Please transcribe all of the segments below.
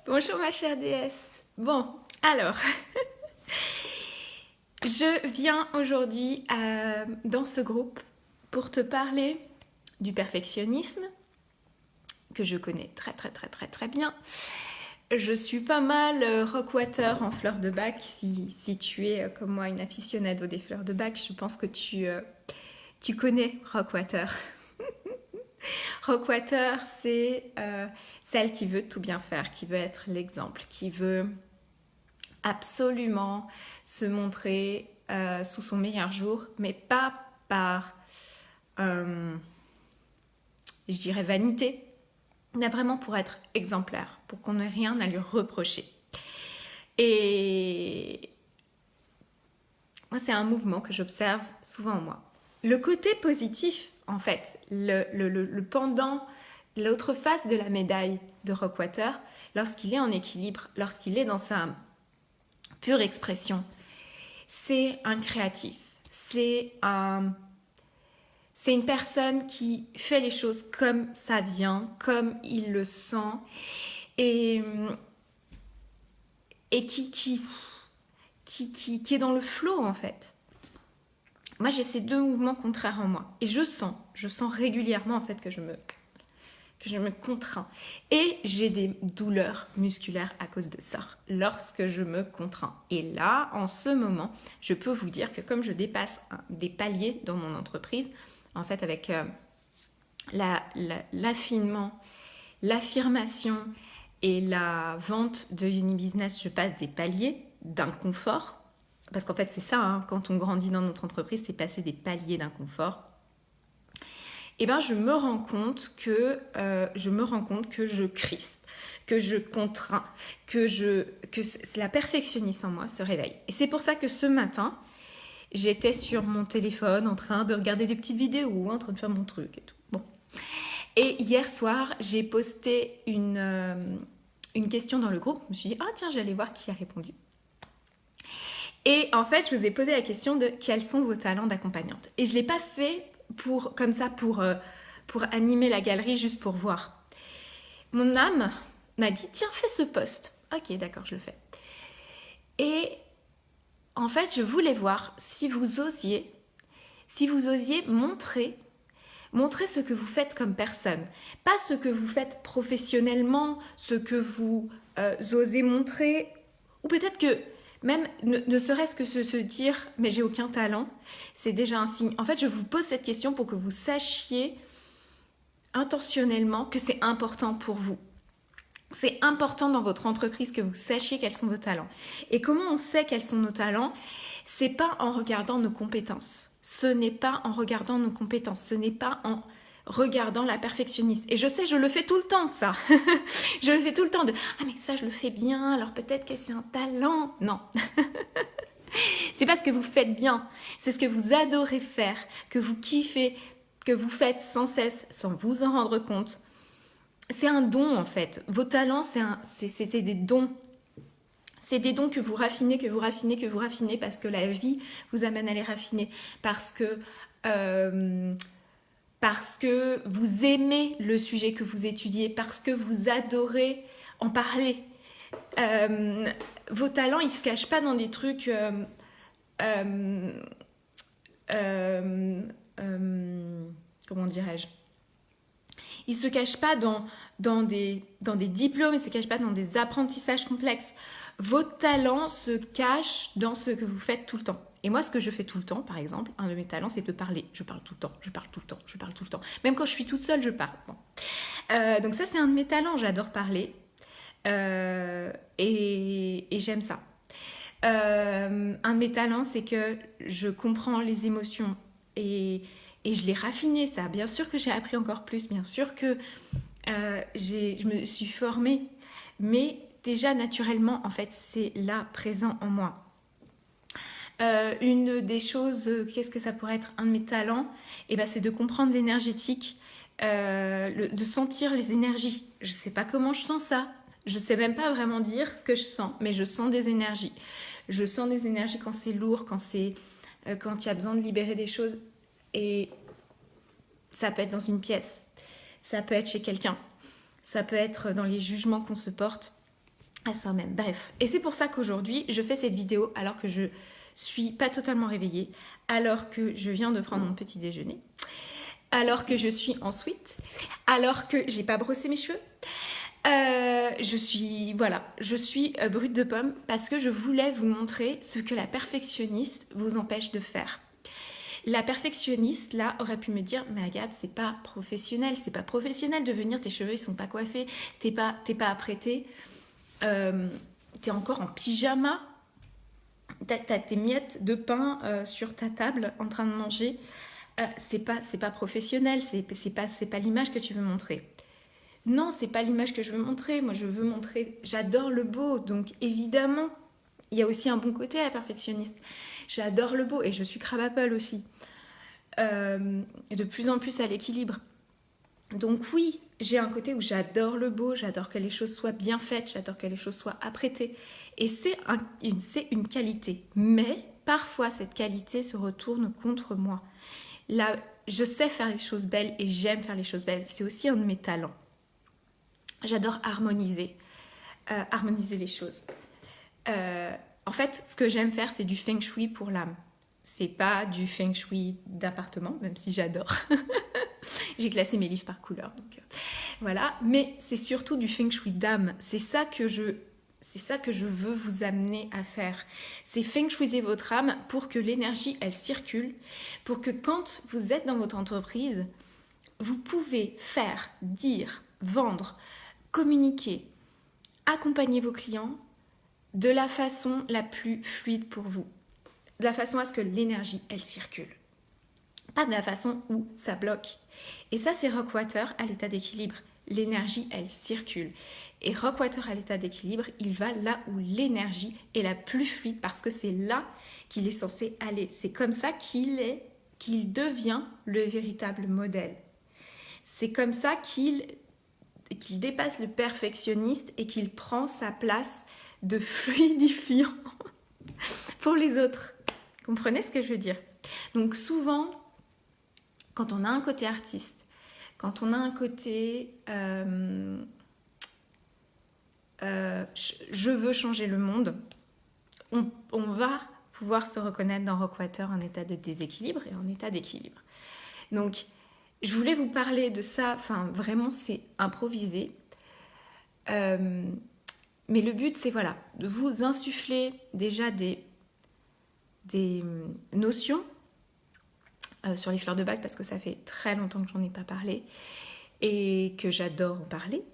Bonjour ma chère déesse. Bon, alors, je viens aujourd'hui dans ce groupe pour te parler du perfectionnisme que je connais très bien. Je suis pas mal rockwater en fleurs de bac. Si tu es comme moi une aficionado des fleurs de bac, je pense que tu connais rockwater. Rockwater, c'est celle qui veut tout bien faire, qui veut être l'exemple, qui veut absolument se montrer sous son meilleur jour, mais pas par, je dirais, vanité, mais vraiment pour être exemplaire, pour qu'on n'ait rien à lui reprocher. Et moi, c'est un mouvement que j'observe souvent en moi. Le côté positif, en fait, le pendant, l'autre face de la médaille de Rockwater, lorsqu'il est en équilibre, lorsqu'il est dans sa pure expression, c'est un créatif. C'est une personne qui fait les choses comme ça vient, comme il le sent, et qui est dans le flow, en fait. Moi, j'ai ces deux mouvements contraires en moi. Et je sens régulièrement, en fait, que je me contrains. Et j'ai des douleurs musculaires à cause de ça, lorsque je me contrains. Et là, en ce moment, je peux vous dire que comme je dépasse des paliers dans mon entreprise, en fait, avec l'affinement, l'affirmation et la vente de Unibusiness, je passe des paliers d'inconfort. Parce qu'en fait, c'est ça, hein, quand on grandit dans notre entreprise, c'est passer des paliers d'inconfort. Et ben, je me rends compte que je crispe, que je contrains, que la perfectionniste en moi se réveille. Et c'est pour ça que ce matin, j'étais sur mon téléphone en train de regarder des petites vidéos, en train de faire mon truc et tout. Bon. Et hier soir, j'ai posté une question dans le groupe. Je me suis dit, ah tiens, j'allais voir qui a répondu. Et en fait, je vous ai posé la question de quels sont vos talents d'accompagnante. Et je ne l'ai pas fait pour animer la galerie, juste pour voir. Mon âme m'a dit, tiens, fais ce post. Ok, d'accord, je le fais. Et en fait, je voulais voir si vous osiez montrer ce que vous faites comme personne. Pas ce que vous faites professionnellement, ce que vous osez montrer, ou peut-être que même ne serait-ce que se dire « mais j'ai aucun talent », c'est déjà un signe. En fait, je vous pose cette question pour que vous sachiez intentionnellement que c'est important pour vous. C'est important dans votre entreprise que vous sachiez quels sont vos talents. Et comment on sait quels sont nos talents ? C'est pas en regardant nos compétences. Ce n'est pas en regardant nos compétences. Ce n'est pas en regardant la perfectionniste. Et je sais, je le fais tout le temps, ça. Je le fais tout le temps de « ah mais ça, je le fais bien, alors peut-être que c'est un talent. » Non. C'est pas ce que vous faites bien. C'est ce que vous adorez faire, que vous kiffez, que vous faites sans cesse, sans vous en rendre compte. C'est un don, en fait. Vos talents, c'est des dons. C'est des dons que vous raffinez, parce que la vie vous amène à les raffiner, parce que vous aimez le sujet que vous étudiez, parce que vous adorez en parler. Vos talents, ils ne se cachent pas dans des trucs... comment dirais-je ? Ils ne se cachent pas dans des diplômes, ils ne se cachent pas dans des apprentissages complexes. Vos talents se cachent dans ce que vous faites tout le temps. Et moi, ce que je fais tout le temps, par exemple, un de mes talents, c'est de parler. Je parle tout le temps. Même quand je suis toute seule, je parle. Bon. Donc ça, c'est un de mes talents. J'adore parler. Et j'aime ça. Un de mes talents, c'est que je comprends les émotions et je l'ai raffiné, ça. Bien sûr que j'ai appris encore plus, bien sûr que je me suis formée, mais déjà naturellement, en fait, c'est là, présent en moi. Une des choses, qu'est-ce que ça pourrait être un de mes talents ? C'est de comprendre l'énergétique, de sentir les énergies. Je ne sais pas comment je sens ça. Je ne sais même pas vraiment dire ce que je sens, mais je sens des énergies. Je sens des énergies quand c'est lourd, quand il y a besoin de libérer des choses. Et ça peut être dans une pièce, ça peut être chez quelqu'un, ça peut être dans les jugements qu'on se porte. à soi-même. Bref, et c'est pour ça qu'aujourd'hui, je fais cette vidéo alors que je suis pas totalement réveillée, alors que je viens de prendre mon petit déjeuner, alors que je suis en suite, alors que j'ai pas brossé mes cheveux. Je suis brute de pomme parce que je voulais vous montrer ce que la perfectionniste vous empêche de faire. La perfectionniste, là, aurait pu me dire, mais Agathe, c'est pas professionnel de venir, tes cheveux, ils sont pas coiffés, t'es pas apprêtée, t'es encore en pyjama, t'as tes miettes de pain sur ta table en train de manger, c'est pas professionnel, c'est pas l'image que tu veux montrer. Non, c'est pas l'image que je veux montrer, moi je veux montrer, j'adore le beau, donc évidemment, il y a aussi un bon côté à la perfectionniste. J'adore le beau et je suis crab apple aussi. De plus en plus à l'équilibre. Donc oui, j'ai un côté où j'adore le beau, j'adore que les choses soient bien faites, j'adore que les choses soient apprêtées. Et c'est une qualité. Mais parfois, cette qualité se retourne contre moi. Là, je sais faire les choses belles et j'aime faire les choses belles. C'est aussi un de mes talents. J'adore harmoniser les choses. En fait, ce que j'aime faire, c'est du feng shui pour l'âme. C'est pas du feng shui d'appartement, même si j'adore. J'ai classé mes livres par couleur, donc voilà. Mais c'est surtout du feng shui d'âme. C'est ça que je veux vous amener à faire. C'est feng shuiser votre âme pour que l'énergie, elle circule, pour que quand vous êtes dans votre entreprise, vous pouvez faire, dire, vendre, communiquer, accompagner vos clients de la façon la plus fluide pour vous. De la façon à ce que l'énergie, elle circule. Pas de la façon où ça bloque. Et ça, c'est Rockwater à l'état d'équilibre. L'énergie, elle circule. Et Rockwater à l'état d'équilibre, il va là où l'énergie est la plus fluide parce que c'est là qu'il est censé aller. C'est comme ça qu'il devient le véritable modèle. C'est comme ça qu'il dépasse le perfectionniste et qu'il prend sa place de fluidifiant pour les autres. Comprenez ce que je veux dire? Donc souvent, quand on a un côté artiste, quand on a un côté je veux changer le monde, on va pouvoir se reconnaître dans Rockwater en état de déséquilibre et en état d'équilibre. Donc, je voulais vous parler de ça, enfin vraiment c'est improvisé. Mais le but c'est voilà, de vous insuffler déjà des notions sur les fleurs de bac parce que ça fait très longtemps que j'en ai pas parlé et que j'adore en parler.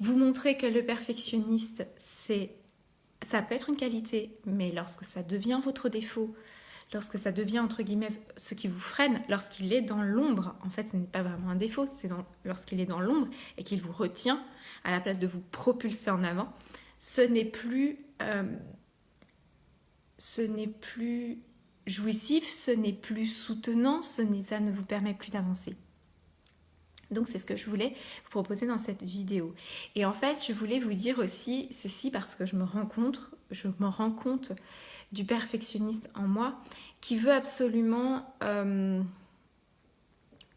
Vous montrer que le perfectionniste, ça peut être une qualité, mais lorsque ça devient votre défaut, lorsque ça devient entre guillemets ce qui vous freine, lorsqu'il est dans l'ombre, en fait ce n'est pas vraiment un défaut, c'est lorsqu'il est dans l'ombre et qu'il vous retient à la place de vous propulser en avant, ce n'est plus jouissif, ce n'est plus soutenant, ça ne vous permet plus d'avancer. Donc c'est ce que je voulais vous proposer dans cette vidéo. Et en fait, je voulais vous dire aussi ceci parce que je me rends compte du perfectionniste en moi qui veut absolument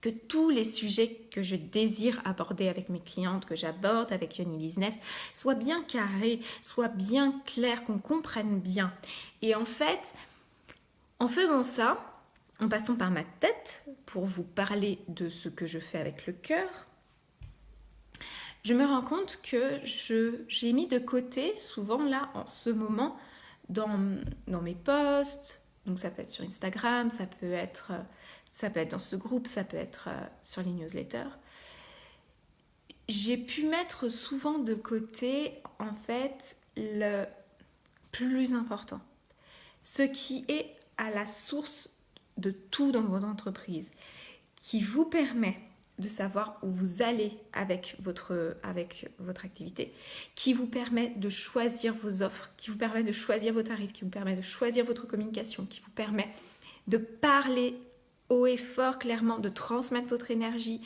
que tous les sujets que je désire aborder avec mes clientes, que j'aborde avec Yoni Business, soient bien carrés, soient bien clairs, qu'on comprenne bien. Et en fait, en faisant ça, en passant par ma tête pour vous parler de ce que je fais avec le cœur, je me rends compte que j'ai mis de côté, souvent là, en ce moment, dans mes posts, donc ça peut être sur Instagram, ça peut être dans ce groupe, ça peut être sur les newsletters, j'ai pu mettre souvent de côté, en fait, le plus important. Ce qui est à la source de tout dans votre entreprise, qui vous permet de savoir où vous allez avec votre activité, qui vous permet de choisir vos offres, qui vous permet de choisir vos tarifs, qui vous permet de choisir votre communication, qui vous permet de parler haut et fort clairement, de transmettre votre énergie,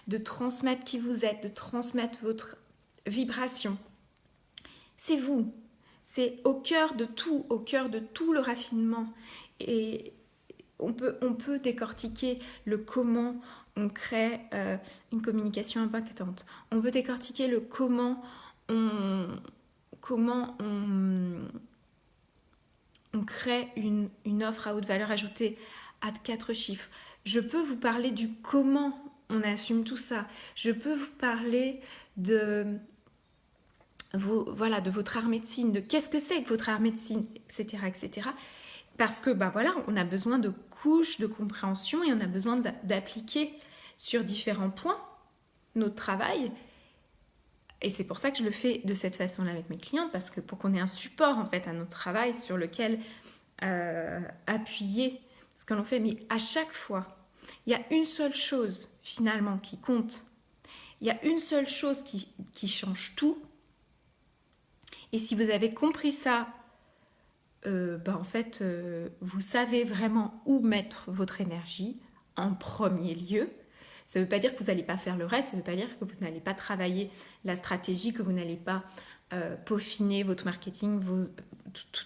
de transmettre qui vous êtes, de transmettre votre vibration. C'est vous, c'est au cœur de tout le raffinement. Et on peut décortiquer le comment on crée une communication impactante. On peut décortiquer le comment on on crée une offre à haute valeur ajoutée à 4 chiffres. Je peux vous parler du comment on assume tout ça. Je peux vous parler de votre armée de signes, de qu'est-ce que c'est que votre armée de signes, etc., etc. Parce que, on a besoin de couches de compréhension et on a besoin d'appliquer sur différents points notre travail. Et c'est pour ça que je le fais de cette façon-là avec mes clients, parce que pour qu'on ait un support, en fait, à notre travail sur lequel appuyer ce que l'on fait. Mais à chaque fois, il y a une seule chose, finalement, qui compte. Il y a une seule chose qui change tout. Et si vous avez compris ça, vous savez vraiment où mettre votre énergie en premier lieu. Ça ne veut pas dire que vous n'allez pas faire le reste, ça ne veut pas dire que vous n'allez pas travailler la stratégie, que vous n'allez pas peaufiner votre marketing,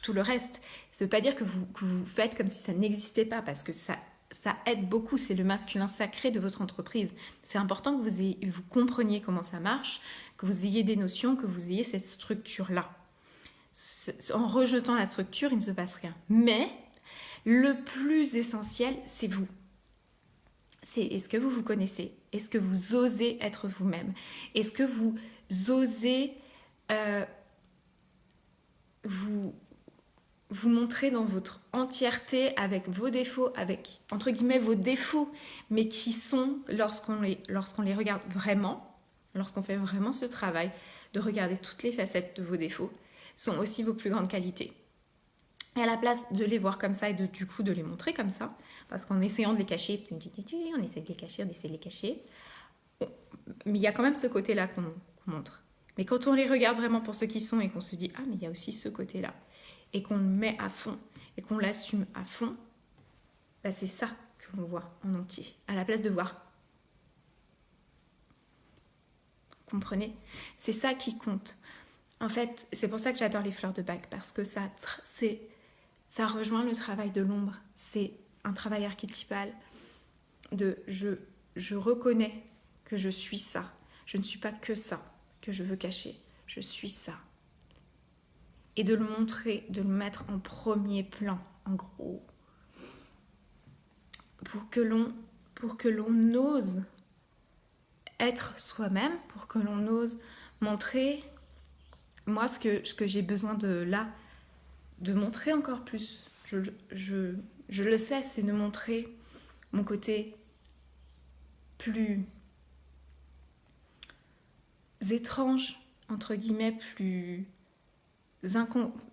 tout le reste. Ça ne veut pas dire que vous faites comme si ça n'existait pas, parce que ça aide beaucoup, c'est le masculin sacré de votre entreprise. C'est important que vous compreniez comment ça marche, que vous ayez des notions, que vous ayez cette structure-là. En rejetant la structure, il ne se passe rien. Mais le plus essentiel, c'est vous. Est-ce que vous vous connaissez? Est-ce que vous osez être vous-même? Est-ce que vous osez vous montrer dans votre entièreté avec vos défauts, avec entre guillemets vos défauts, mais qui sont, lorsqu'on les regarde vraiment, lorsqu'on fait vraiment ce travail de regarder toutes les facettes de vos défauts, sont aussi vos plus grandes qualités. Et à la place de les voir comme ça et du coup de les montrer comme ça, parce qu'en essayant de les cacher, on essaie de les cacher, mais il y a quand même ce côté-là qu'on montre. Mais quand on les regarde vraiment pour ce qu'ils sont et qu'on se dit « Ah, mais il y a aussi ce côté-là », et qu'on le met à fond, et qu'on l'assume à fond, c'est ça que l'on voit en entier, à la place de voir. Vous comprenez? C'est ça qui compte. En fait, c'est pour ça que j'adore les fleurs de bac, parce que ça rejoint le travail de l'ombre. C'est un travail archétypal de je reconnais que je suis ça. Je ne suis pas que ça que je veux cacher. Je suis ça. Et de le montrer, de le mettre en premier plan, en gros. Pour que l'on ose être soi-même, pour que l'on ose montrer, moi, ce que j'ai besoin de montrer encore plus. Je le sais, c'est de montrer mon côté plus étrange, entre guillemets, plus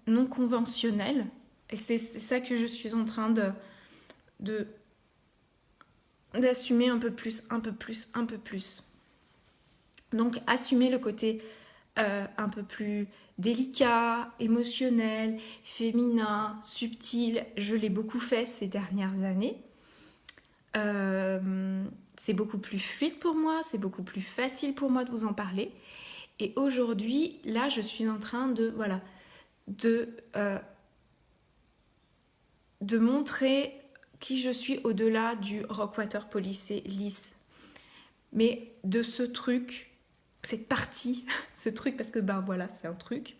non conventionnel. Et c'est ça que je suis en train d'assumer un peu plus. Donc, assumer le côté un peu plus délicat, émotionnel, féminin, subtil. Je l'ai beaucoup fait ces dernières années. C'est beaucoup plus fluide pour moi, c'est beaucoup plus facile pour moi de vous en parler. Et aujourd'hui, là, je suis en train de montrer qui je suis au-delà du Rockwater policé lisse. Mais de ce truc, cette partie, ce truc, parce que c'est un truc,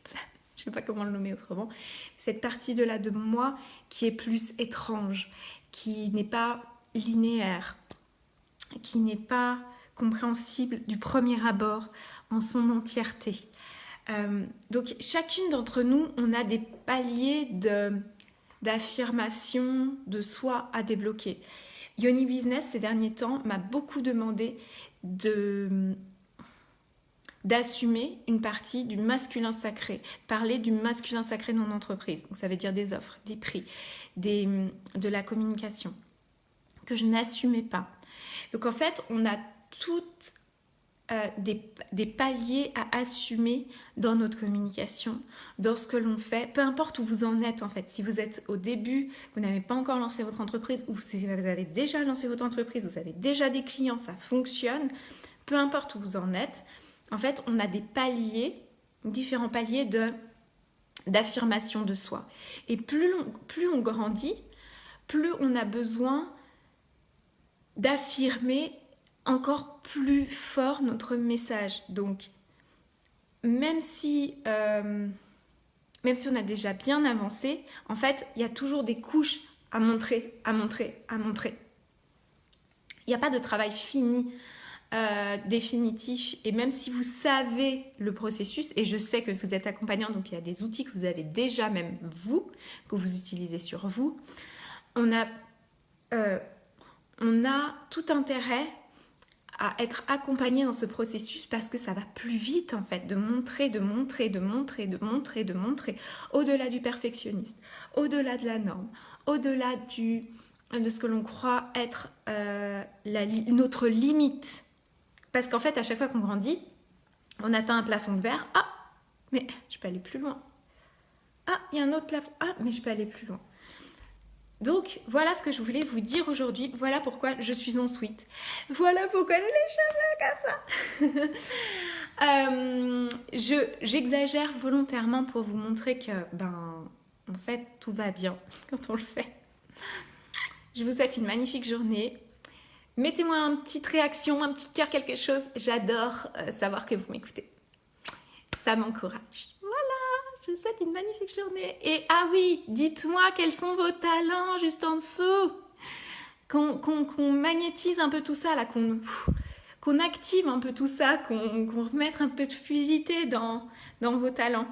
je sais pas comment le nommer autrement, cette partie de là de moi qui est plus étrange, qui n'est pas linéaire, qui n'est pas compréhensible du premier abord en son entièreté. Donc chacune d'entre nous, on a des paliers d'affirmation de soi à débloquer. Yoni Business, ces derniers temps, m'a beaucoup demandé d'assumer une partie du masculin sacré, parler du masculin sacré de mon entreprise. Donc ça veut dire des offres, des prix, de la communication, que je n'assumais pas. Donc en fait, on a toutes des paliers à assumer dans notre communication, dans ce que l'on fait, peu importe où vous en êtes en fait. Si vous êtes au début, vous n'avez pas encore lancé votre entreprise, ou si vous avez déjà lancé votre entreprise, vous avez déjà des clients, ça fonctionne, peu importe où vous en êtes, en fait, on a des paliers, différents paliers d'affirmation de soi. Et plus on grandit, plus on a besoin d'affirmer encore plus fort notre message. Donc, même si même si on a déjà bien avancé, en fait, il y a toujours des couches à montrer, à montrer, à montrer. Il n'y a pas de travail fini, définitif. Et même si vous savez le processus, et je sais que vous êtes accompagnant, donc il y a des outils que vous avez déjà, même vous, que vous utilisez sur vous, on a tout intérêt à être accompagné dans ce processus parce que ça va plus vite en fait, de montrer, au-delà du perfectionniste, au-delà de la norme, au-delà de ce que l'on croit être notre limite. Parce qu'en fait, à chaque fois qu'on grandit, on atteint un plafond de verre. Ah, mais je peux aller plus loin. Ah, il y a un autre plafond. Ah, mais je peux aller plus loin. Donc, voilà ce que je voulais vous dire aujourd'hui. Voilà pourquoi je suis en suite. Voilà pourquoi j'ai les cheveux comme ça. J'exagère volontairement pour vous montrer que, en fait, tout va bien quand on le fait. Je vous souhaite une magnifique journée. Mettez-moi une petite réaction, un petit cœur, quelque chose. J'adore savoir que vous m'écoutez. Ça m'encourage. Je vous souhaite une magnifique journée. Et ah oui, dites-moi quels sont vos talents juste en dessous. Qu'on magnétise un peu tout ça, là, qu'on active un peu tout ça, qu'on remette un peu de fluidité dans vos talents.